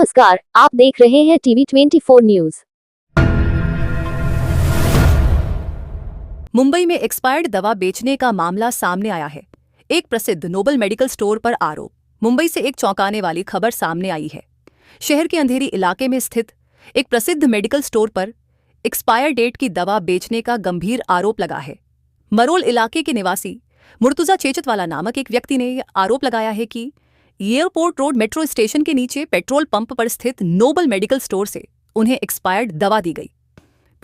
नमस्कार, आप देख रहे हैं टीवी 24 न्यूज। मुंबई में एक्सपायर्ड दवा बेचने का मामला सामने आया है। एक प्रसिद्ध नोबल मेडिकल स्टोर पर आरोप। मुंबई से एक चौंकाने वाली खबर सामने आई है। शहर के अंधेरी इलाके में स्थित एक प्रसिद्ध मेडिकल स्टोर पर एक्सपायर डेट की दवा बेचने का गंभीर आरोप लगा है। मरोल इलाके के निवासी मुर्तुजा चेचतवाला नामक एक व्यक्ति ने आरोप लगाया है कि एयरपोर्ट रोड मेट्रो स्टेशन के नीचे पेट्रोल पंप पर स्थित नोबल मेडिकल स्टोर से उन्हें एक्सपायर्ड दवा दी गई।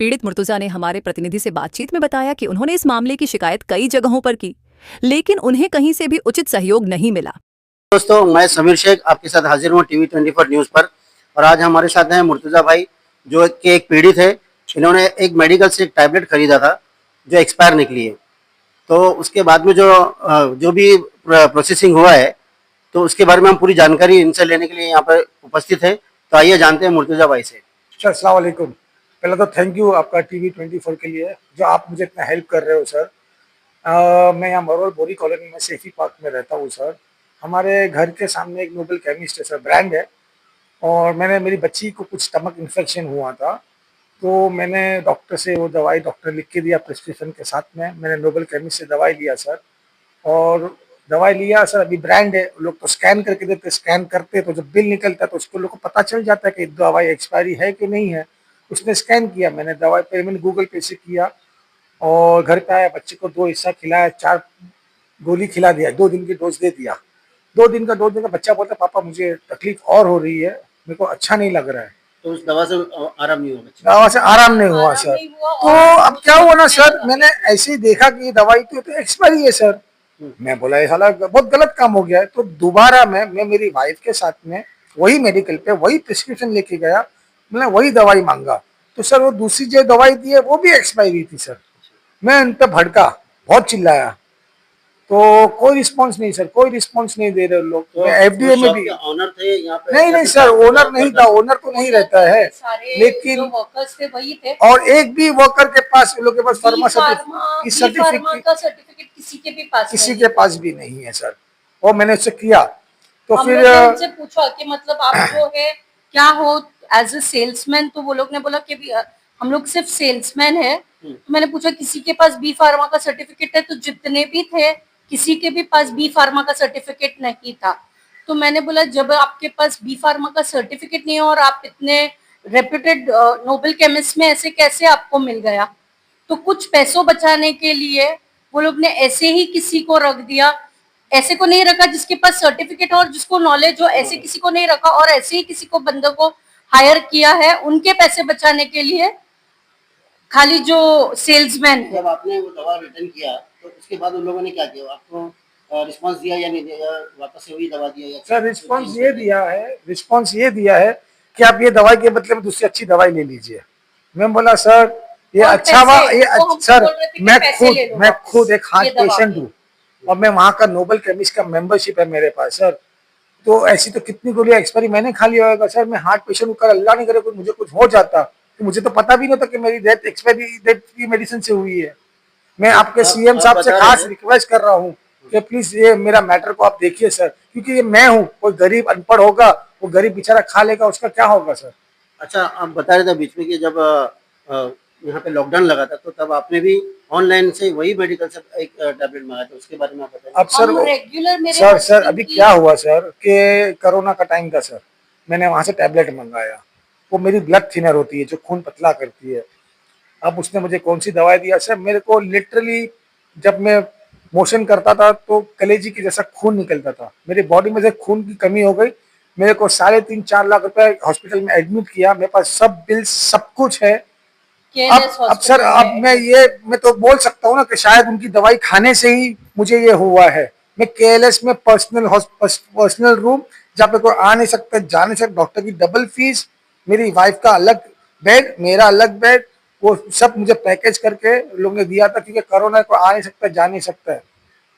पीड़ित मुर्तुजा ने हमारे प्रतिनिधि से बातचीत में बताया कि उन्होंने इस मामले की शिकायत कई जगहों पर की, लेकिन उन्हें कहीं से भी उचित सहयोग नहीं मिला। दोस्तों, मैं समीर शेख आपके साथ हाजिर हूँ टीवी 24 न्यूज़ पर। और आज हमारे साथ हैं मुर्तुजा भाई, जो कि एक पीड़ित है। इन्होंने एक मेडिकल से एक टैबलेट खरीदा था जो एक्सपायर निकली है। तो उसके बाद में जो भी प्रोसेसिंग हुआ है, तो उसके बारे में हम पूरी जानकारी इनसे लेने के लिए यहाँ पर उपस्थित है। तो आइए जानते हैं मुर्तुजा भाई से। सर अस्सलाम वालेकुम। पहले तो थैंक यू आपका टीवी 24 के लिए, जो आप मुझे इतना हेल्प कर रहे हो सर। मैं यहाँ मरोल बोरी कॉलोनी में सेफी पार्क में रहता हूँ सर। हमारे घर के सामने एक नोबल केमिस्ट है सर, ब्रांड है। और मेरी बच्ची को कुछ स्टमक इन्फेक्शन हुआ था, तो मैंने डॉक्टर से वो दवाई डॉक्टर लिख के दिया प्रिस्क्रिप्शन के साथ में। मैंने नोबल केमिस्ट से दवाई लिया सर, और दवाई लिया सर। अभी ब्रांड है, लोग तो स्कैन करके देते, स्कैन करते तो जब बिल निकलता है तो उसको लोग को पता चल जाता है कि दवाई एक्सपायरी है कि नहीं है। उसने स्कैन किया, मैंने दवाई पेमेंट गूगल पे से किया, और घर पे आया, बच्चे को 2 हिस्सा खिलाया, 4 गोली खिला दिया, 2 दिन की डोज दे दिया। 2 दिन का बच्चा बोलता पापा मुझे तकलीफ और हो रही है, मेरे को अच्छा नहीं लग रहा है। तो उस दवा से आराम नहीं हुआ बच्चे? दवा से आराम नहीं हुआ सर। तो अब क्या हुआ ना सर, मैंने ऐसे ही देखा कि ये दवाई तो एक्सपायरी है सर। मैं बोला ये साला बहुत गलत काम हो गया है। तो दोबारा मैं मेरी वाइफ के साथ में वही मेडिकल पे वही प्रिस्क्रिप्शन लेके गया, मैंने वही दवाई मांगा। तो सर वो दूसरी जो दवाई दी है वो भी एक्सपायरी थी सर। मैं उन पर भड़का, बहुत चिल्लाया, तो कोई रिस्पांस नहीं सर, कोई रिस्पांस नहीं दे रहे लोग। तो एफडीए में भी ऑनर थे यहाँ पे? नहीं सर, ओनर नहीं था, ओनर तो नहीं रहता है, लेकिन वर्कर्स थे वही थे। और एक भी वर्कर के पास, लोग के पास फार्मा सर्टिफिकेट किसी के पास भी नहीं है सर। और मैंने उससे किया, तो फिर उनसे पूछा कि मतलब आप जो है क्या हो एज ए सेल्समैन, तो वो लोग ने बोला कि भी हम लोग सिर्फ सेल्समैन है। तो मैंने पूछा किसी के पास बी फार्मा का सर्टिफिकेट है, तो जितने भी थे किसी के भी पास बी फार्मा का सर्टिफिकेट नहीं था। तो मैंने बोला जब आपके पास बी फार्मा का सर्टिफिकेट नहीं है और आप इतने रेप्यूटेड नोबल केमिस्ट में ऐसे कैसे आपको मिल गया। तो कुछ पैसों बचाने के लिए वो लोग ने ऐसे ही किसी को रख दिया, ऐसे को नहीं रखा जिसके पास सर्टिफिकेट और जिसको नॉलेज हो, ऐसे किसी को नहीं रखा, और ऐसे ही किसी को बंदों को हायर किया है उनके पैसे बचाने के लिए, खाली जो सेल्समैन है। जब आपने वो दवा रिटर्न किया तो उसके बाद उन लोगों ने क्या किया? आपको रिस्पांस दिया या नहीं दिया? वापस से वही दवा दिया या? सर रिस्पांस ये दिया है कि आप ये दवाई के बदले में दूसरी अच्छी दवाई ले लीजिए। मैं बोला सर ये अच्छा सर, मैं खुद एक हार्ट पेशेंट हूँ, और मैं वहाँ का नोबल केमिस्ट का मेंबरशिप है मेरे पास सर। तो ऐसी तो कितनी गोलियां एक्सपायरी मैंने खा लिया होगा सर। मैं हार्ट पेशेंट हूँ, कर अल्लाह नहीं करे कोई मुझे कुछ हो जाता तो मुझे तो पता भी नहीं था कि मेरी डेथ एक्सपायरी डेट की मेडिसिन से हुई है। मैं आपके सीएम साहब से खास रिक्वेस्ट कर रहा हूँ कि प्लीज ये मेरा मैटर को आप देखिए सर, क्योंकि ये मैं हूँ, कोई गरीब अनपढ़ होगा, वो गरीब बेचारा खा लेगा, उसका क्या होगा सर। अच्छा, आप बता रहे थे बीच में कि जब यहाँ पे लॉकडाउन लगा था तो तब आपने भी ऑनलाइन से वही मेडिकल से एक टैबलेट मंगाया था, उसके बारे में आप बताइए। अब सर अभी क्या हुआ सर कि कोरोना का टाइम था सर, मैंने वहाँ से टैबलेट मंगाया। वो मेरी ब्लड थिनर होती है जो खून पतला करती है। अब उसने मुझे कौन सी दवाई दिया सर, मेरे को लिटरली जब मैं मोशन करता था तो कलेजी की जैसा खून निकलता था, मेरी बॉडी में से खून की कमी हो गई। मेरे को 3.5-4 लाख रुपए हॉस्पिटल में एडमिट किया, मेरे पास सब बिल सब कुछ है। अब सर मैं तो बोल सकता हूँ ना कि शायद उनकी दवाई खाने से ही मुझे ये हुआ है। मैं केएलएस में पर्सनल रूम जहाँ पे कोई आ नहीं सकता, जा नहीं सकता, डॉक्टर की डबल फीस, मेरी वाइफ का अलग बेड, मेरा अलग बेड, वो सब मुझे पैकेज करके लोगों ने दिया था, क्योंकि कोरोना को आ नहीं सकता, जा नहीं सकता है।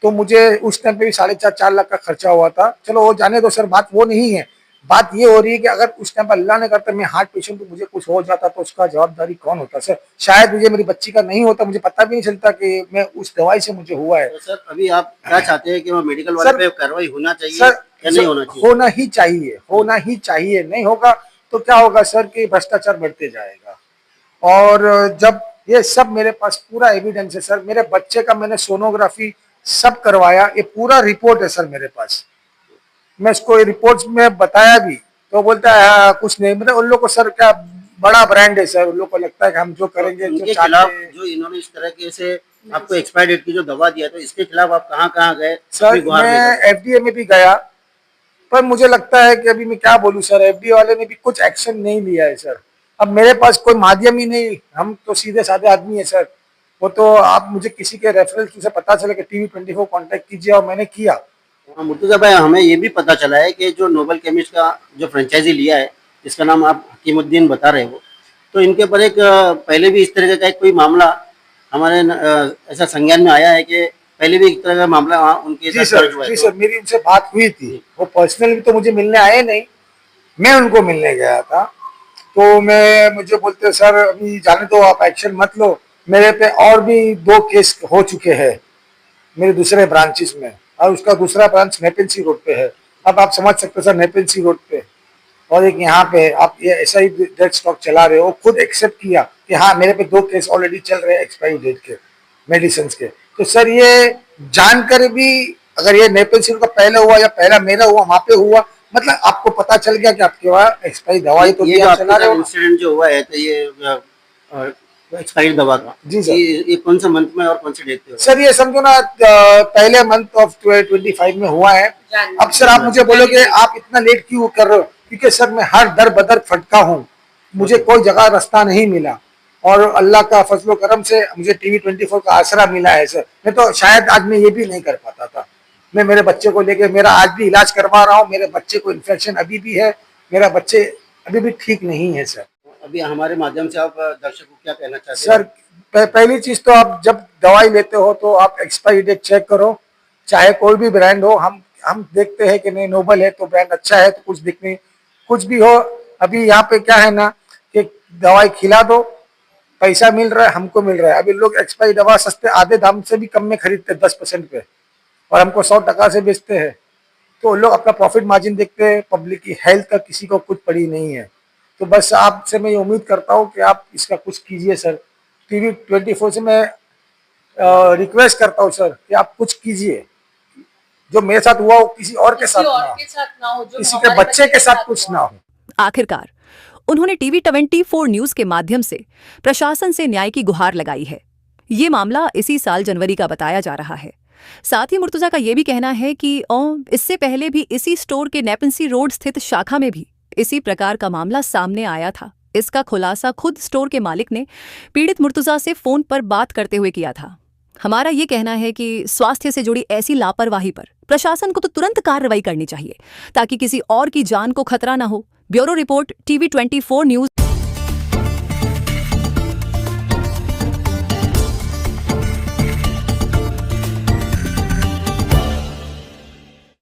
तो मुझे उस टाइम पे भी 4.5 लाख का खर्चा हुआ था। चलो वो जाने दो सर, बात वो नहीं है। बात ये हो रही है कि अगर उस टाइम पर अल्लाह ने करता मैं हार्ट पेशेंट को मुझे कुछ हो जाता तो उसका जवाबदारी कौन होता सर? शायद मुझे मेरी बच्ची का नहीं होता, मुझे पता भी नहीं चलता कि मैं उस दवाई से मुझे हुआ है। तो सर अभी आप क्या चाहते हैं कि वो मेडिकल वाले सर- पे कार्रवाई होना चाहिए सर या नहीं होना चाहिए? होना ही चाहिए, होना ही चाहिए। नहीं होगा तो क्या होगा सर कि भ्रष्टाचार बढ़ते जाएगा। और जब ये सब मेरे पास पूरा एविडेंस है सर, मेरे बच्चे का मैंने सोनोग्राफी सब करवाया, ये पूरा रिपोर्ट है सर मेरे पास। मैं इसको ये रिपोर्ट्स में बताया भी तो बोलता है हाँ, कुछ नहीं। मतलब उन लोग को सर क्या बड़ा ब्रांड है सर, उन लोग को लगता है कि हम जो करेंगे जो इनके चाहते खिलाफ हैं। जो इन्होंने इस तरह के से आपको एक्सपायर डेट की जो दवा दिया तो इसके खिलाफ आप कहाँ गए? सर अपनी गुहार मैं लेकर? एफडीए में भी गया, पर मुझे लगता है कि अभी मैं क्या बोलूं सर, एफडीए वाले ने भी कुछ एक्शन नहीं लिया है सर। अब मेरे पास कोई माध्यम ही नहीं, हम तो सीधे साधे आदमी है सर। वो तो आप मुझे किसी के रेफरेंस से पता चला कि TV24 कांटेक्ट कीजिए और मैंने किया। हाँ, मुर्तजा भाई हमें ये भी पता चला है कि जो नोबल केमिस्ट का जो फ्रेंचाइजी लिया है जिसका नाम आप हकीमुद्दीन बता रहे हो, तो इनके ऊपर एक पहले भी इस तरह का एक कोई मामला हमारे ऐसा संज्ञान में आया है कि पहले भी एक तरह का मामला वहाँ उनके जी साथ सर, दर्ज हुआ है। जी सर, मेरी उनसे बात हुई थी। वो पर्सनली तो मुझे मिलने आए नहीं, मैं उनको मिलने गया था। तो मुझे बोलते सर अभी जाने दो, आप एक्शन मत लो। मेरे पे और भी 2 केस हो चुके हैं मेरे दूसरे ब्रांचेस में, और उसका दूसरा ब्रांच नेपेंसी रोड पे है। अब आप समझ सकते हैं सर, नेपेंसी रोड पे और एक यहाँ पे आप ये ऐसा ही डेट स्टॉक चला रहे हो। खुद एक्सेप्ट किया कि हाँ मेरे पे 2 केस ऑलरेडी चल रहे हैं एक्सपायरी डेट के मेडिसिन के। तो सर ये जानकर भी अगर ये नेपेंसी का पहले हुआ या पहला मेरा हुआ वहां पे हुआ, मतलब आपको पता चल गया कि आपके वहाँ एक्सपायरी दवाई तो ये जो आप आपके चला रहे साथ हो। इंसिडेंट जो हुआ है तो ये एक्सपायर्ड दवा का जी सर। ये कौन सा मंथ में और कौन से डेट पे हुआ? सर ये समझो ना पहले मंथ ऑफ 25 में हुआ है। अब सर आप मुझे बोलोगे आप इतना लेट क्यों कर रहे हो, क्योंकि सर मैं हर दर बदर फटका हूँ, मुझे कोई जगह रास्ता नहीं मिला और अल्लाह का फजलो करम से मुझे TV24 का आसरा मिला है सर। मैं तो शायद आज मैं ये भी नहीं कर पाता था। मैं मेरे बच्चे को लेके मेरा आज भी इलाज करवा रहा हूँ, मेरे बच्चे को इन्फेक्शन अभी भी है, मेरा बच्चे अभी भी ठीक नहीं है सर। अभी हमारे माध्यम से आप दर्शक को क्या कहना चाहते सर पहली चीज तो आप जब दवाई लेते हो तो आप एक्सपायरी डेट चेक करो, चाहे कोई भी ब्रांड हो। हम देखते हैं कि नहीं नोबल है तो ब्रांड अच्छा है, तो कुछ दिखने कुछ भी हो। अभी यहाँ पे क्या है ना कि दवाई खिला दो, पैसा मिल रहा है, हमको मिल रहा है। अभी लोग एक्सपायरी दवा सस्ते आधे दाम से भी कम में खरीदते हैं 10% पे, और हमको 100 से बेचते हैं। तो लोग अपना प्रॉफिट मार्जिन देखते हैं, पब्लिक की हेल्थ का किसी को कुछ पड़ी नहीं है। तो बस आपसे मैं ये उम्मीद करता हूँ कि आप इसका कुछ कीजिए सर। TV24 से मैं रिक्वेस्ट करता हूँ सर कि आप कुछ कीजिए, जो मेरे साथ हुआ वो किसी और के साथ किसी ना और हो, के साथ ना हो, जो किसी के हमारे बच्चे के साथ कुछ हुआ। ना हो। आखिरकार उन्होंने TV24 न्यूज के माध्यम से प्रशासन से न्याय की गुहार लगाई है। ये मामला इसी साल जनवरी का बताया जा रहा है। साथ ही मुर्तजा का ये भी कहना है कि इससे पहले भी इसी स्टोर के नेपेंसी रोड स्थित शाखा में भी इसी प्रकार का मामला सामने आया था। इसका खुलासा खुद स्टोर के मालिक ने पीड़ित मुर्तजा से फोन पर बात करते हुए किया था। हमारा ये कहना है कि स्वास्थ्य से जुड़ी ऐसी लापरवाही पर प्रशासन को तो तुरंत कार्रवाई करनी चाहिए ताकि किसी और की जान को खतरा न हो। Bureau report TV24 news.